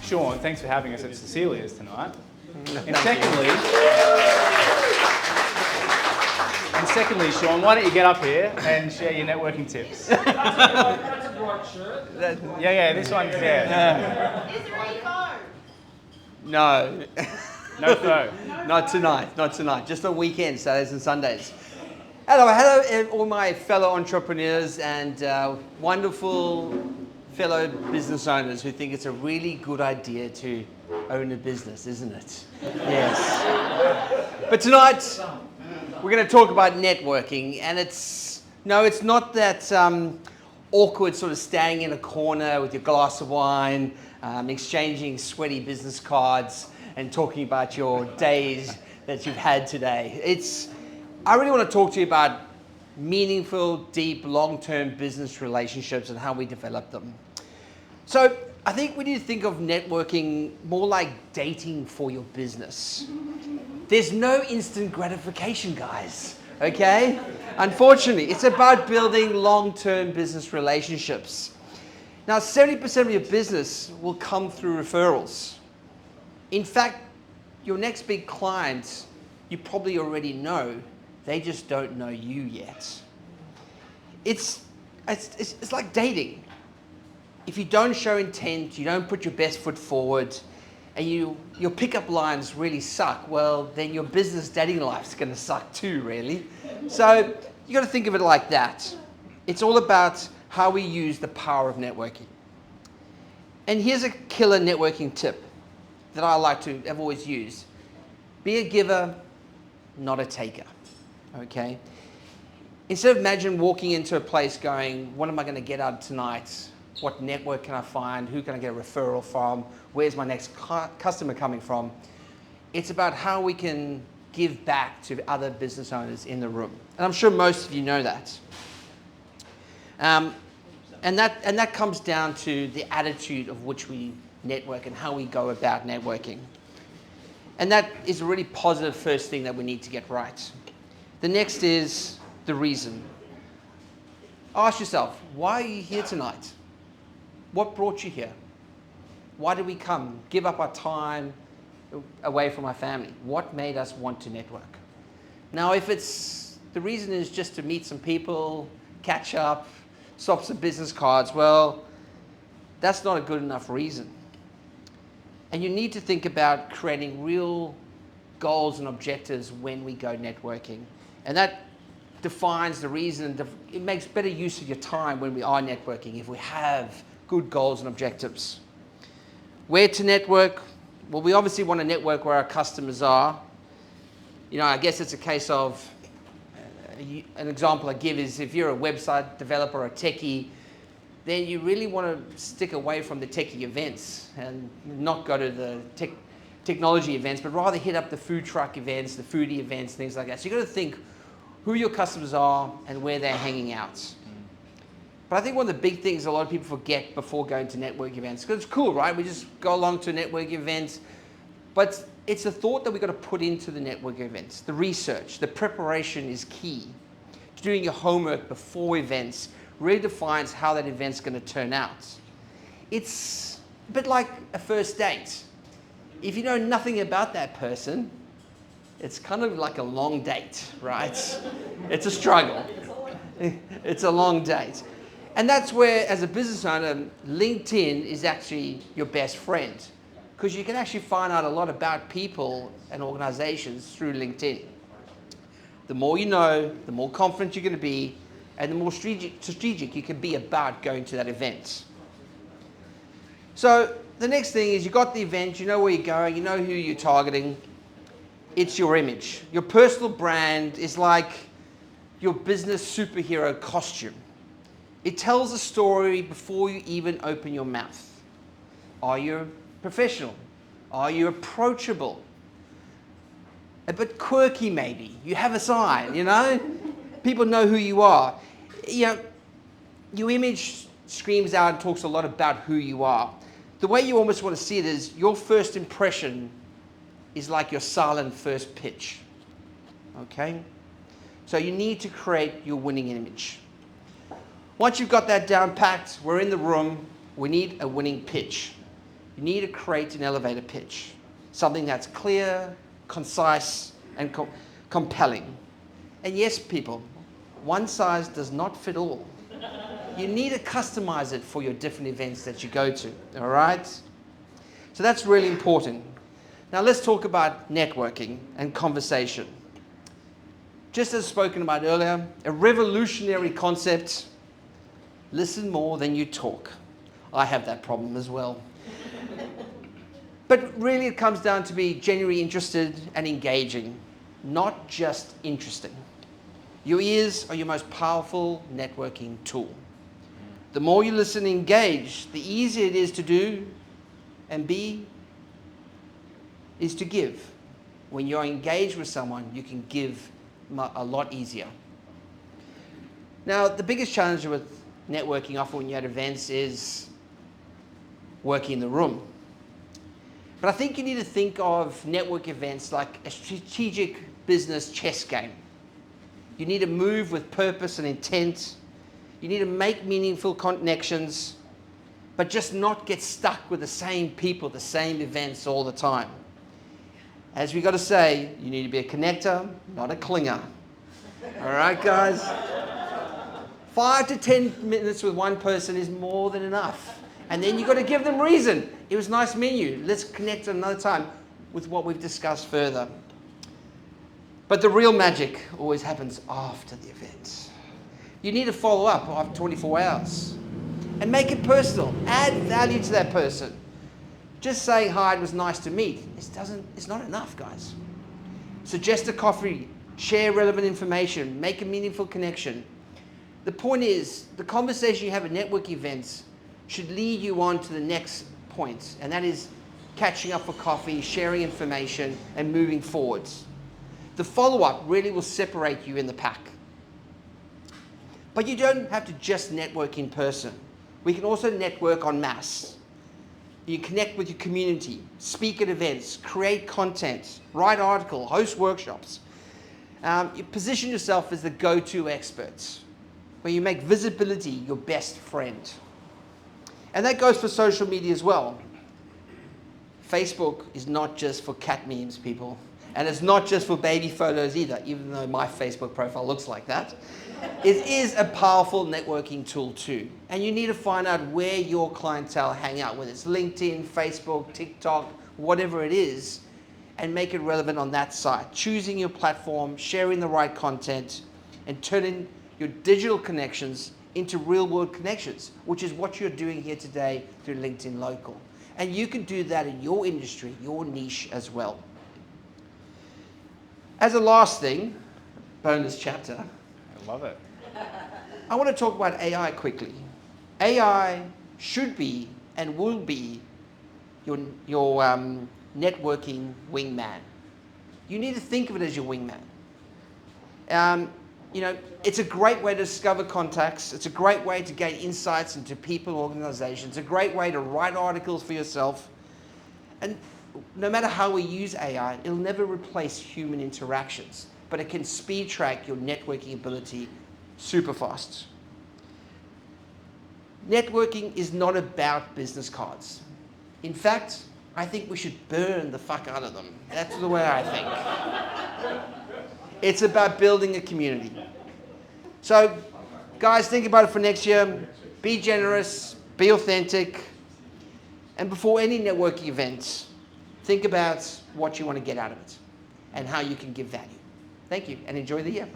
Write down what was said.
Sean, thanks for having us at Cecilia's tonight. And secondly, Sean, why don't you get up here and share your networking tips? That's a bright shirt. Yeah, this one's there. Is there any phone? No. No phone. Not tonight. Just on weekends, Saturdays and Sundays. Hello, all my fellow entrepreneurs and wonderful fellow business owners who think it's a really good idea to own a business, isn't it? Yes. But tonight, we're going to talk about networking, and it's not that awkward sort of standing in a corner with your glass of wine, exchanging sweaty business cards, and talking about your days that you've had today. I really want to talk to you about meaningful, deep, long-term business relationships and how we develop them. So I think we need to think of networking more like dating for your business. There's no instant gratification, guys, okay? Unfortunately, it's about building long-term business relationships. Now, 70% of your business will come through referrals. In fact, your next big client, you probably already know, they just don't know you yet. It's like dating. If you don't show intent, you don't put your best foot forward, and your pickup lines really suck, well, then your business dating life's gonna suck too, really. So you gotta think of it like that. It's all about how we use the power of networking. And here's a killer networking tip that I've always used. Be a giver, not a taker, okay? Instead of imagine walking into a place going, what am I gonna get out of tonight? What network can I find? Who can I get a referral from? Where's my next customer coming from? It's about how we can give back to other business owners in the room. And I'm sure most of you know that. And that comes down to the attitude of which we network and how we go about networking. And that is a really positive first thing that we need to get right. The next is the reason. Ask yourself, why are you here tonight? What brought you here? Why did we come? Give up our time away from our family. What made us want to network? Now, if the reason is just to meet some people, catch up, swap some business cards, well, that's not a good enough reason. And you need to think about creating real goals and objectives when we go networking. And that defines the reason. It makes better use of your time when we are networking if we have good goals and objectives. Where to network? Well, we obviously want to network where our customers are. I guess it's a case of, an example I give is if you're a website developer or a techie, then you really want to stick away from the techie events and not go to the technology events, but rather hit up the food truck events, the foodie events, things like that. So you've got to think who your customers are and where they're hanging out. But I think one of the big things a lot of people forget before going to network events, because it's cool, right? We just go along to a network event, but it's the thought that we've got to put into the network events. The research, the preparation is key. Doing your homework before events really defines how that event's going to turn out. It's a bit like a first date. If you know nothing about that person, it's kind of like a long date, right? It's a struggle. It's a long date. And that's where, as a business owner, LinkedIn is actually your best friend, because you can actually find out a lot about people and organizations through LinkedIn. The more you know, the more confident you're going to be, and the more strategic you can be about going to that event. So the next thing is, you got the event, you know where you're going, you know who you're targeting. It's your image. Your personal brand is like your business superhero costume. It tells a story before you even open your mouth. Are you professional? Are you approachable? A bit quirky, maybe. You have a sign, People know who you are. Your image screams out and talks a lot about who you are. The way you almost want to see it is your first impression is like your silent first pitch. Okay? So you need to create your winning image. Once you've got that down packed, we're in the room, we need a winning pitch. You need to create an elevator pitch, something that's clear, concise, and compelling. And yes, people, one size does not fit all. You need to customize it for your different events that you go to, all right? So that's really important. Now let's talk about networking and conversation. Just as spoken about earlier, a revolutionary concept, listen more than you talk. I have that problem as well. But really it comes down to be genuinely interested and engaging, not just interesting. Your ears are your most powerful networking tool. The more you listen and engage, the easier it is to do, and B, is to give. When you're engaged with someone, you can give a lot easier. Now, the biggest challenge with networking often when you're at events is working in the room. But I think you need to think of network events like a strategic business chess game. You need to move with purpose and intent. You need to make meaningful connections, but just not get stuck with the same people, the same events all the time. As we got to say, you need to be a connector, not a clinger. All right, guys? 5 to 10 minutes with one person is more than enough. And then you've got to give them reason. It was nice meeting you. Let's connect another time with what we've discussed further. But the real magic always happens after the event. You need to follow up after 24 hours and make it personal. Add value to that person. Just saying hi, it was nice to meet, it's not enough, guys. Suggest a coffee, share relevant information, make a meaningful connection. The point is, the conversation you have at network events should lead you on to the next point, and that is catching up for coffee, sharing information, and moving forwards. The follow-up really will separate you in the pack. But you don't have to just network in person. We can also network en masse. You connect with your community, speak at events, create content, write articles, host workshops. You position yourself as the go-to experts, where you make visibility your best friend. And that goes for social media as well. Facebook is not just for cat memes, people. And it's not just for baby photos either, even though my Facebook profile looks like that. It is a powerful networking tool too. And you need to find out where your clientele hang out, whether it's LinkedIn, Facebook, TikTok, whatever it is, and make it relevant on that site. Choosing your platform, sharing the right content, and turning your digital connections into real-world connections, which is what you're doing here today through LinkedIn Local. And you can do that in your industry, your niche as well. As a last thing, bonus chapter, I love it. I want to talk about AI quickly. AI should be and will be your networking wingman. You need to think of it as your wingman. It's a great way to discover contacts. It's a great way to gain insights into people, organizations. It's a great way to write articles for yourself. And no matter how we use AI, it'll never replace human interactions, but it can speed track your networking ability super fast. Networking is not about business cards. In fact, I think we should burn the fuck out of them. That's the way I think. It's about building a community. So, guys, think about it for next year. Be generous, be authentic, and before any networking event, think about what you want to get out of it and how you can give value. Thank you, and enjoy the year.